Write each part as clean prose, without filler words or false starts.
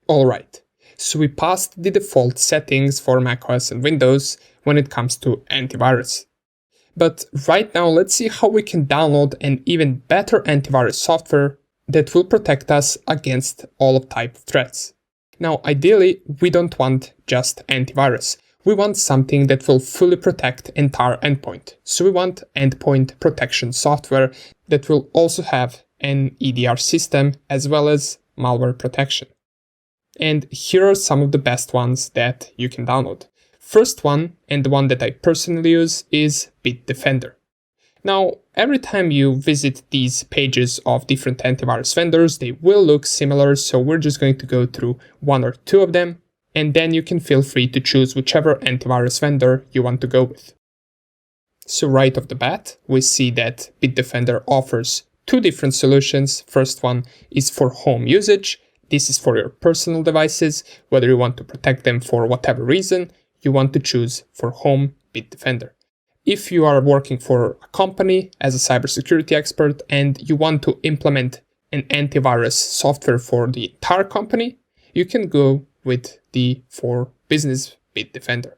Alright, so we passed the default settings for macOS and Windows when it comes to antivirus. But right now, let's see how we can download an even better antivirus software that will protect us against all type of threats. Now, ideally, we don't want just antivirus. We want something that will fully protect entire endpoint. So we want endpoint protection software that will also have an EDR system as well as malware protection. And here are some of the best ones that you can download. First one, and the one that I personally use, is Bitdefender. Now, every time you visit these pages of different antivirus vendors, they will look similar, so we're just going to go through one or two of them, and then you can feel free to choose whichever antivirus vendor you want to go with. So right off the bat, we see that Bitdefender offers two different solutions. First one is for home usage. This is for your personal devices, whether you want to protect them for whatever reason. You want to choose for home Bitdefender. If you are working for a company as a cybersecurity expert and you want to implement an antivirus software for the entire company, you can go with the for business Bitdefender.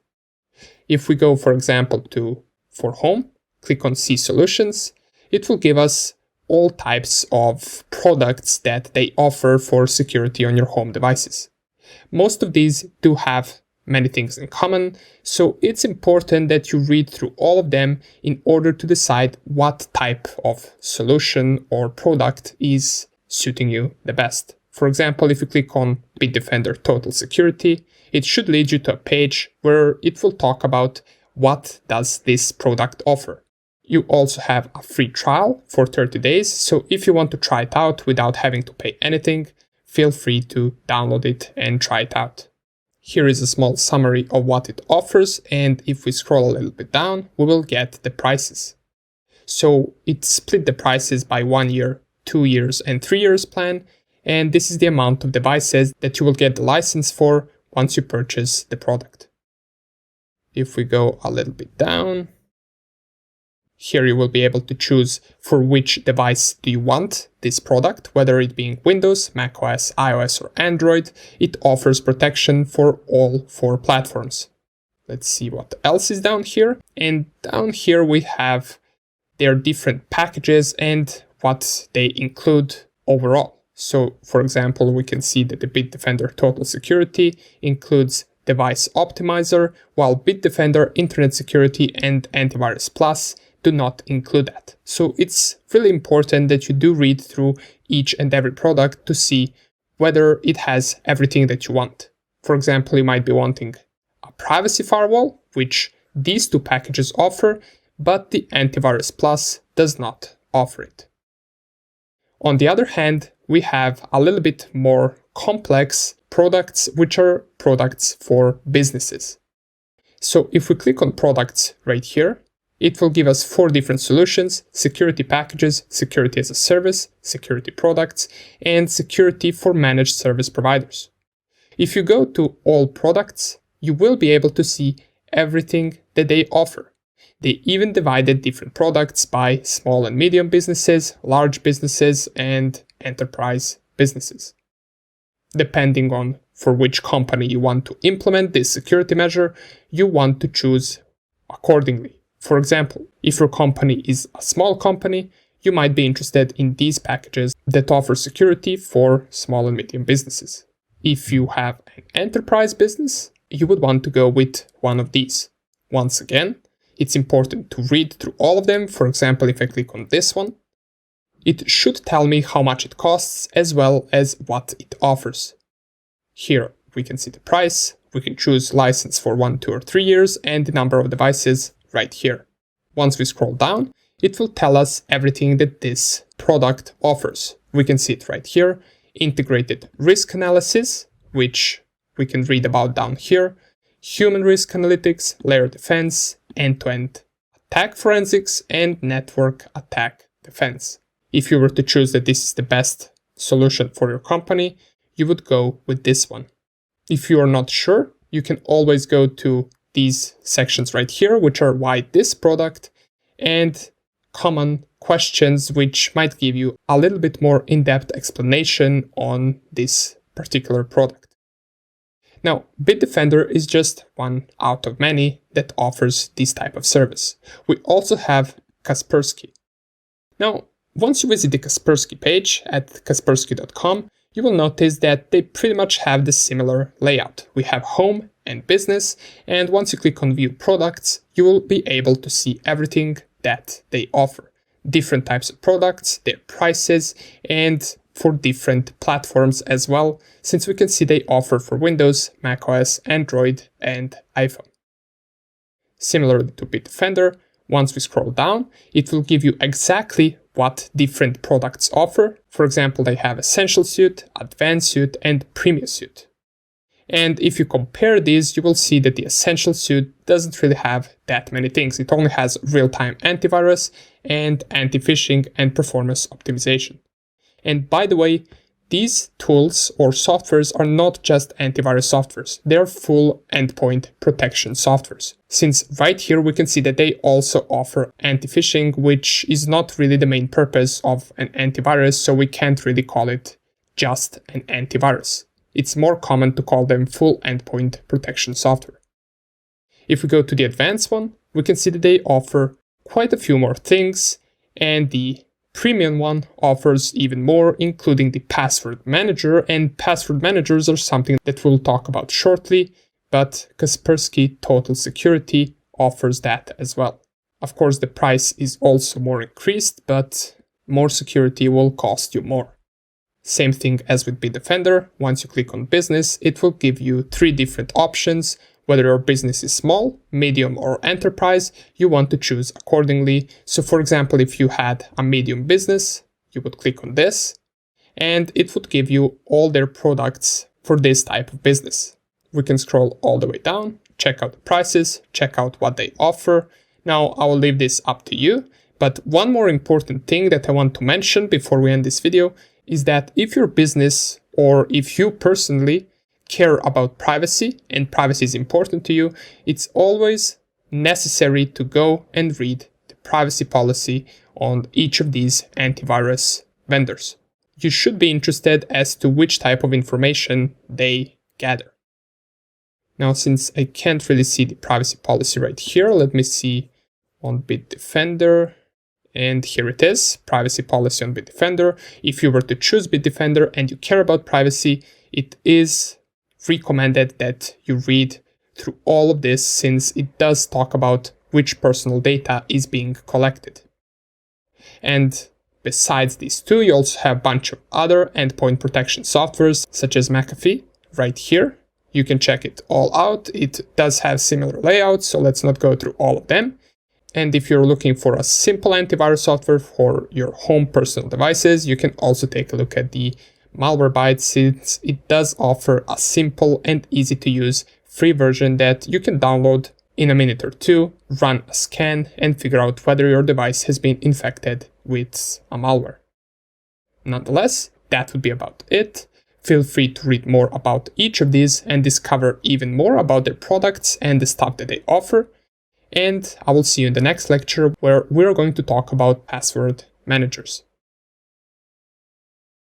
If we go, for example, to for home, click on See Solutions, it will give us all types of products that they offer for security on your home devices. Most of these do have many things in common, so it's important that you read through all of them in order to decide what type of solution or product is suiting you the best. For example, if you click on Bitdefender Total Security, it should lead you to a page where it will talk about what does this product offer. You also have a free trial for 30 days, so if you want to try it out without having to pay anything, feel free to download it and try it out. Here is a small summary of what it offers, and if we scroll a little bit down, we will get the prices. So it split the prices by 1 year, 2 years, and 3 years plan, and this is the amount of devices that you will get the license for once you purchase the product. If we go a little bit down, here you will be able to choose for which device do you want this product, whether it being Windows, macOS, iOS, or Android. It offers protection for all 4 platforms. Let's see what else is down here. And down here we have their different packages and what they include overall. So, for example, we can see that the Bitdefender Total Security includes Device Optimizer, while Bitdefender Internet Security and Antivirus Plus do not include that. So it's really important that you do read through each and every product to see whether it has everything that you want. For example, you might be wanting a privacy firewall, which these 2 packages offer, but the Antivirus Plus does not offer it. On the other hand, we have a little bit more complex products, which are products for businesses. So if we click on products right here, it will give us 4 different solutions: security packages, security as a service, security products, and security for managed service providers. If you go to all products, you will be able to see everything that they offer. They even divided different products by small and medium businesses, large businesses, and enterprise businesses. Depending on for which company you want to implement this security measure, you want to choose accordingly. For example, if your company is a small company, you might be interested in these packages that offer security for small and medium businesses. If you have an enterprise business, you would want to go with one of these. Once again, it's important to read through all of them. For example, if I click on this one, it should tell me how much it costs as well as what it offers. Here we can see the price, we can choose license for 1, 2, or 3 years, and the number of devices right here. Once we scroll down, it will tell us everything that this product offers. We can see it right here. Integrated risk analysis, which we can read about down here. Human risk analytics, layer defense, end-to-end attack forensics, and network attack defense. If you were to choose that this is the best solution for your company, you would go with this one. If you are not sure, you can always go to these sections right here, which are why this product, and common questions, which might give you a little bit more in-depth explanation on this particular product. Now, Bitdefender is just one out of many that offers this type of service. We also have Kaspersky. Now, once you visit the Kaspersky page at kaspersky.com, you will notice that they pretty much have the similar layout. We have home and business, and once you click on view products, you will be able to see everything that they offer. Different types of products, their prices, and for different platforms as well, since we can see they offer for Windows, macOS, Android, and iPhone. Similarly to Bitdefender, once we scroll down, it will give you exactly what different products offer. For example, they have Essential Suite, Advanced Suite, and Premium Suite. And if you compare these, you will see that the Essential Suite doesn't really have that many things. It only has real-time antivirus and anti-phishing and performance optimization. And by the way, these tools or softwares are not just antivirus softwares, they're full endpoint protection softwares. Since right here we can see that they also offer anti-phishing, which is not really the main purpose of an antivirus, so we can't really call it just an antivirus. It's more common to call them full endpoint protection software. If we go to the advanced one, we can see that they offer quite a few more things, and the premium one offers even more, including the password manager, and password managers are something that we'll talk about shortly, but Kaspersky Total Security offers that as well. Of course, the price is also more increased, but more security will cost you more. Same thing as with Bitdefender. Once you click on business, it will give you 3 different options. Whether your business is small, medium, or enterprise, you want to choose accordingly. So for example, if you had a medium business, you would click on this, and it would give you all their products for this type of business. We can scroll all the way down, check out the prices, check out what they offer. Now, I will leave this up to you, but one more important thing that I want to mention before we end this video is that if your business or if you personally care about privacy and privacy is important to you, it's always necessary to go and read the privacy policy on each of these antivirus vendors. You should be interested as to which type of information they gather. Now, since I can't really see the privacy policy right here, let me see on Bitdefender. And here it is, privacy policy on Bitdefender. If you were to choose Bitdefender and you care about privacy, it is recommended that you read through all of this, since it does talk about which personal data is being collected. And besides these two, you also have a bunch of other endpoint protection softwares, such as McAfee, right here. You can check it all out. It does have similar layouts, so let's not go through all of them. And if you're looking for a simple antivirus software for your home personal devices, you can also take a look at the Malwarebytes, since it does offer a simple and easy to use free version that you can download in a minute or two, run a scan, and figure out whether your device has been infected with a malware. Nonetheless, that would be about it. Feel free to read more about each of these and discover even more about their products and the stuff that they offer. And I will see you in the next lecture, where we're going to talk about password managers.